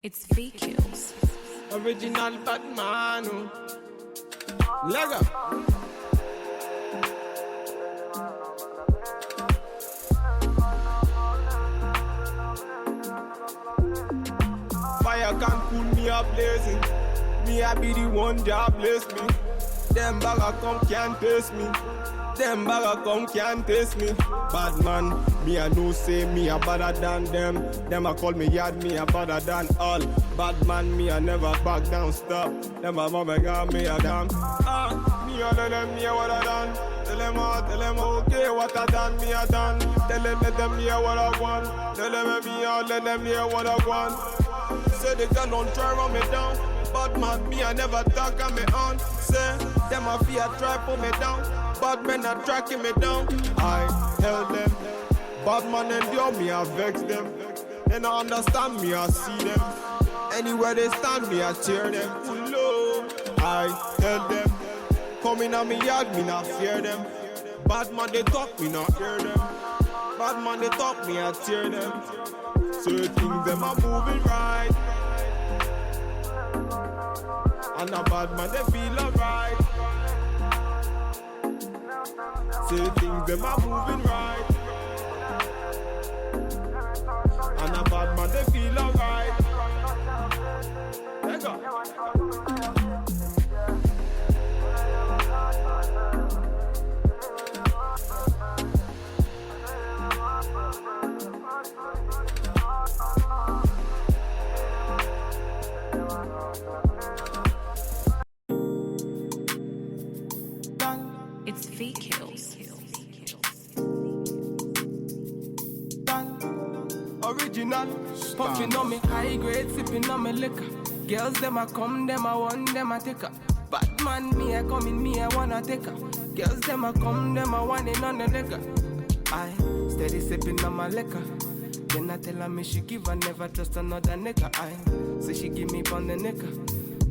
It's VQs. Original Batman. Lego. Fire can cool me up blazing. Me I be the one that bless me. Them bagger come can't taste me. Them bagger come can't taste me. Bad man, me I know say me a better than them. Them a call me yard, me a better than all. Bad man, me I never back down, stop. Them a mama got me a damn. Me all of them me a what I done. Tell them okay what I done, me a done. Tell them let them hear what I want. Tell them me all let them hear what I want. Say the girl don't try run me down. Bad man, me I never talk on me own. Say them a fear try put me down. Bad men are tracking me down. I tell them, bad man endure me, I vex them. They don't understand me, I see them. Anywhere they stand me, I cheer them. Low. I tell them, coming on me yard, me not fear them. Bad man they talk, me not hear them. Bad man they talk, me I cheer them. Certain them are moving right. And a bad man they feel alright. Say things them are moving right. And a bad man they feel alright. Let go. It's VQs. Original. Puffing on me high grade, sipping on me liquor. Girls them a come, them a want, them a take her. Bad man, me a come in, me a wanna take her. Girls them a come, them a want it on the liquor. I steady sipping on my liquor. Then I tell her me she give her, never trust another nigga. I say she give me on the nigga.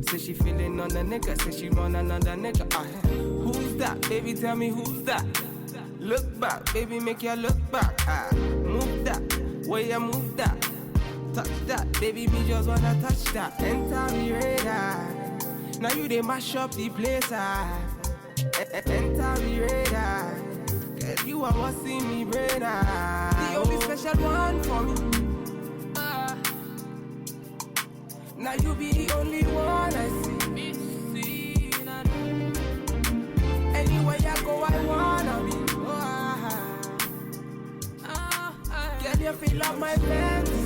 Say she feeling on the nigga, say she want another nigga. Who's that? Baby, tell me who's that? Look back, baby, make you look back. Move that, where you move that. Touch that, baby, me just wanna touch that. Enter me radar. Now you they mash up the place. Enter me radar. Girl, you are what see me brain. The only special one for me. Now you be the only one I see. Anywhere I go, I wanna be. Girl, you feel like my fantasy.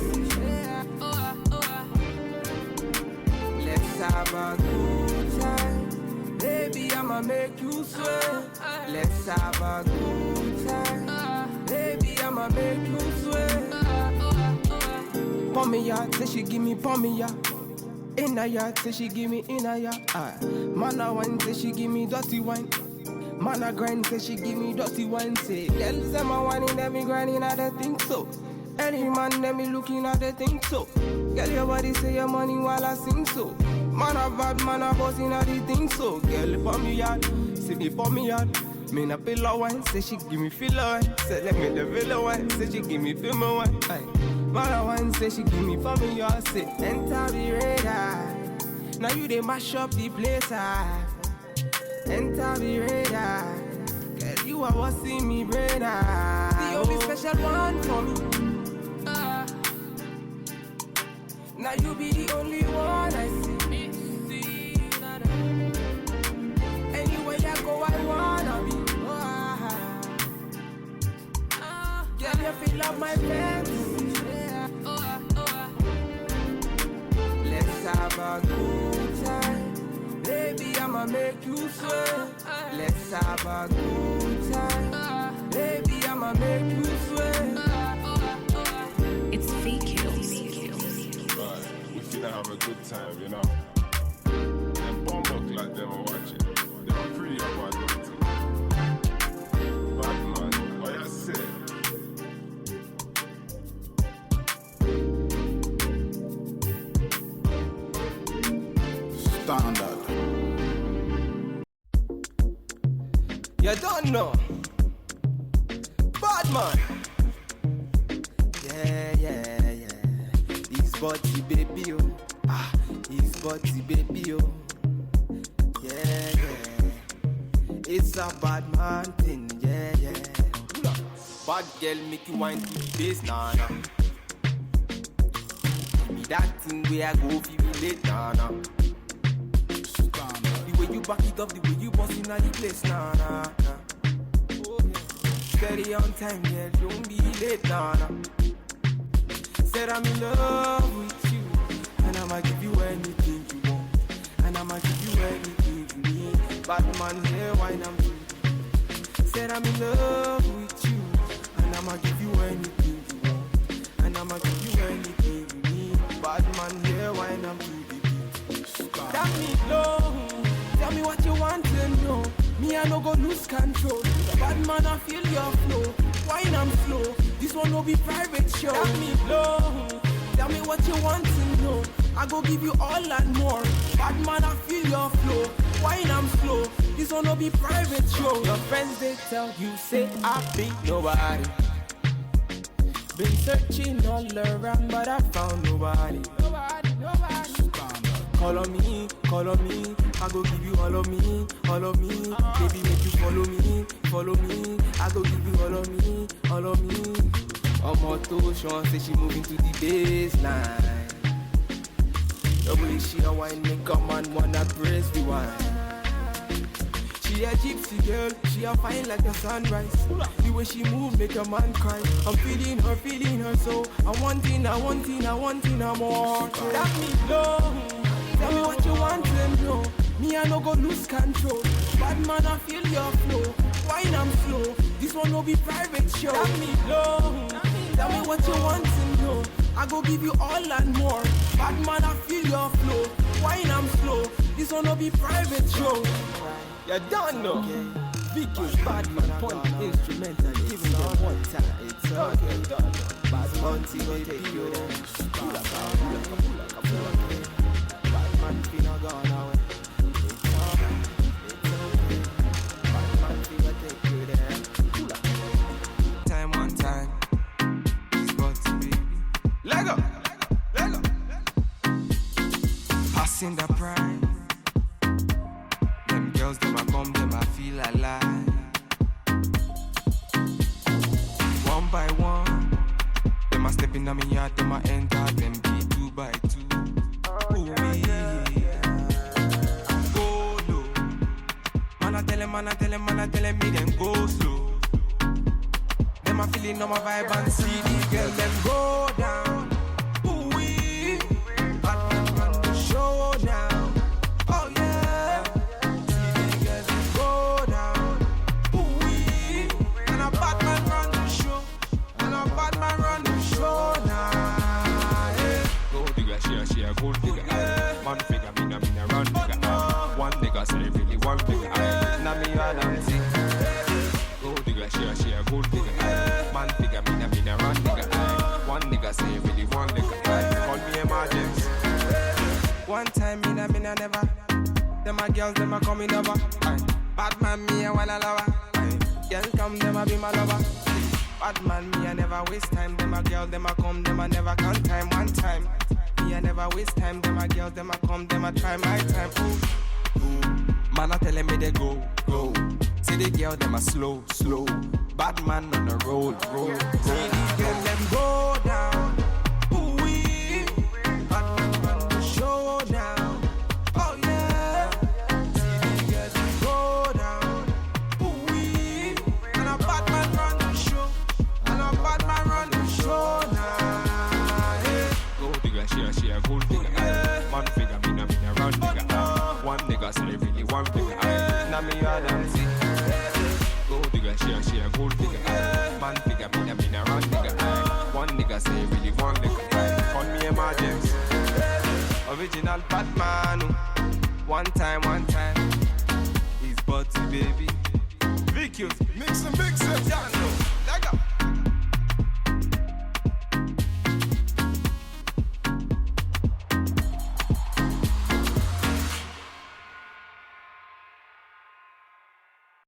Let's have a good time. Baby, I'ma make you sweat. Let's have a good time. Baby, I'ma make you sweat. Pon me ya, say she give me pon me ya. In a yard, say she give me in a yard. Man a wine, say she give me dirty wine. Man a grind, say she give me dirty wine. Say, girls them a whining, them me grinding, I don't think so. Any man, them me looking at the think so. Girl, your body say your money while I sing so. Man a bad, man a bossing at the thing so. Girl, pon me yard, say me pon me yard. Me na pillow wine, say she give me filler wine. Say let me the villa wine, say she give me film wine. Man a wine, say she give me for me yard. Say enter the radar. Now you they mash up the place. Enter the radar. Girl, you are what see me brain. The only special one for me. Now you be the only one I see. Anywhere I go, I wanna be. Girl, you feel like my fantasy. Let's have a good time. Baby, I'ma make you sweat. Let's have a good time. Baby, I'ma make you sweat. It's VQs. Right, we finna have a good time, you know. Them bomb up like them are watching. They are pretty up my daughter. Bad man, what you say? Standard. You don't know. Bad man. Yeah. These body baby, oh. Ah, his body baby, oh. Yeah, yeah. It's a bad man thing, yeah, yeah. Bad girl make you wine to the bass, nah, nah. Give me that thing where I go feel relate, nah, nah. The way you back it up, the way you bust in the place, nah, nah, nah. Oh, yeah. Steady on time, yeah, don't be late, nah, nah. Said I'm in love with you, and I'ma give you anything you want, and I'ma give you anything you need. Bad man here, wine I'm through. Said I'm in love with you, and I'ma give you anything you want, and I'ma give you anything you need. Bad man here, wine I'm through the beat. Tell me low, tell me what you want to know. Me I no go lose control. Bad man I feel your flow, wine I'm slow. This one no be private show. Tell me low, tell me what you want to know. I go give you all and more. Bad man I feel your flow, wine I'm slow. This one no be private show. Your friends they tell you say I be nobody. Been searching all around but I found nobody. Nobody. Call on me, I go give you all of me, all of me. Baby, make you follow me, I go give you all of me, all of me. Omoto Sean say she moving to the baseline. The way she a wine make a man wanna press the wine. She a gypsy girl, she a fine like the sunrise. The way she move make a man cry. I'm feeling her so I want it more. Tell me low, tell me what you want to know. Me I no go lose control. Bad man I feel your flow, wine I'm slow. This one no be private show. Tell me low, tell me what you want to know. I go give you all and more. Bad man I feel your flow, wine I'm slow. This one no be private show. You don't know. Vicky's bad man, point instrumental, even the one time. It's okay. Bad man, will take you there. Pull up. Bad man, finna gone away. It's okay. Bad man, finna take you there. Pull up. Time, one time. It's got to be. Lego. Passing the pride. Girls, them a come, them a feel alive. One by one, them a step in on me yard, them a enter, them be 2 by 2. Ooh, yeah. Go low. Man a tell him, me them go slow. Them a feeling on my vibe and see the girl, them go down. Ooh, wee. Bad man run the show now. Oh yeah. She a gold digger. Man figure, me na run digger. One nigga say really one digger. Na me and I'm sick. Gold digger, she a gold digger. Man figure, me na run digger. One nigga say really one digger. Call me emergency. One time me na never. Them a girls, them a coming over. Bad man, me a wanna lover. Girl come, them a be my lover. Bad man, me a never waste time. Them a girl, them a come, them a never count time. One time. I never waste time, them a girls, them a come, them a try my time. Ooh. Man a telling me they go. See the girl, them a slow. Bad man on the road. See the girl, them go down. Ooh wee. Bad man run the show now. Oh yeah. See the girl, them go down. Ooh wee. And a bad man run the show. She a gold digger. Man figure, me na run digger. One nigga say really one digger. Na me and I'm sick. Gold digger, she a gold digger. Man figure, me na run digger. One nigga say really one digger. Call me emergency. Original Batman. One time. He's butty baby. Vicky's mix and mix it.